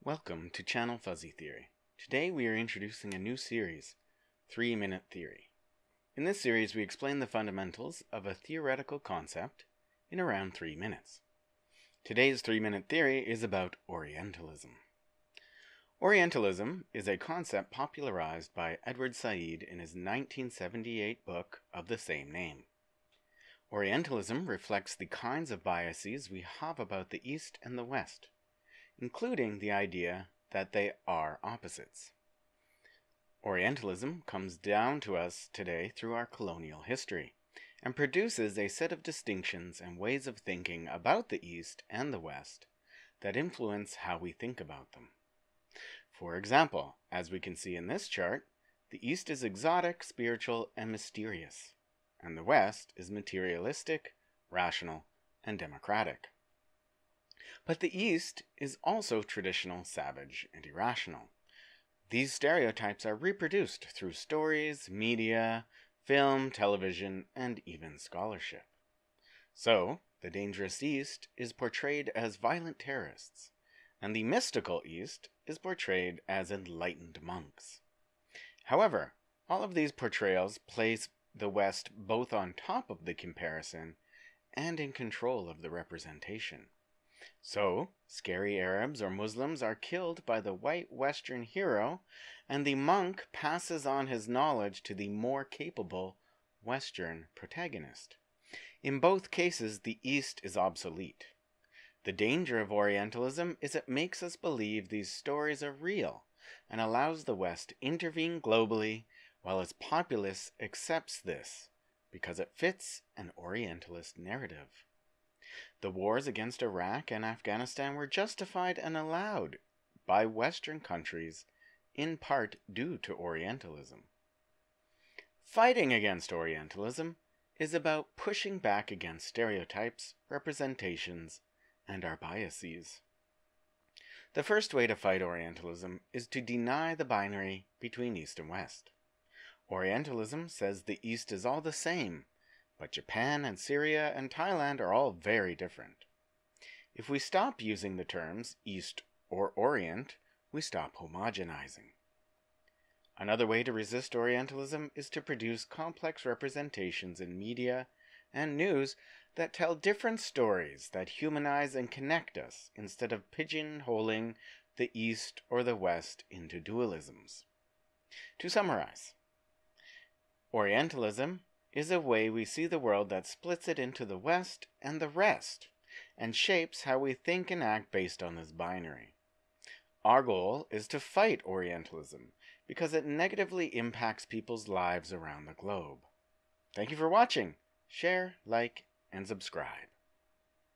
Welcome to Channel Fuzzy Theory. Today we are introducing a new series, 3-Minute Theory. In this series we explain the fundamentals of a theoretical concept in around 3 minutes. Today's 3-Minute Theory is about Orientalism. Orientalism is a concept popularized by Edward Said in his 1978 book of the same name. Orientalism reflects the kinds of biases we have about the East and the West, including the idea that they are opposites. Orientalism comes down to us today through our colonial history and produces a set of distinctions and ways of thinking about the East and the West that influence how we think about them. For example, as we can see in this chart, the East is exotic, spiritual, and mysterious, and the West is materialistic, rational, and democratic. But the East is also traditional, savage, and irrational. These stereotypes are reproduced through stories, media, film, television, and even scholarship. So, the dangerous East is portrayed as violent terrorists, and the mystical East is portrayed as enlightened monks. However, all of these portrayals place the West both on top of the comparison and in control of the representation. So, scary Arabs or Muslims are killed by the white Western hero, and the monk passes on his knowledge to the more capable Western protagonist. In both cases, the East is obsolete. The danger of Orientalism is it makes us believe these stories are real and allows the West to intervene globally while its populace accepts this because it fits an Orientalist narrative. The wars against Iraq and Afghanistan were justified and allowed by Western countries, in part due to Orientalism. Fighting against Orientalism is about pushing back against stereotypes, representations, and our biases. The first way to fight Orientalism is to deny the binary between East and West. Orientalism says the East is all the same, but Japan and Syria and Thailand are all very different. If we stop using the terms East or Orient, we stop homogenizing. Another way to resist Orientalism is to produce complex representations in media and news that tell different stories that humanize and connect us instead of pigeonholing the East or the West into dualisms. To summarize, Orientalism is a way we see the world that splits it into the West and the rest, and shapes how we think and act based on this binary. Our goal is to fight Orientalism because it negatively impacts people's lives around the globe. Thank you for watching. Share, like, and subscribe.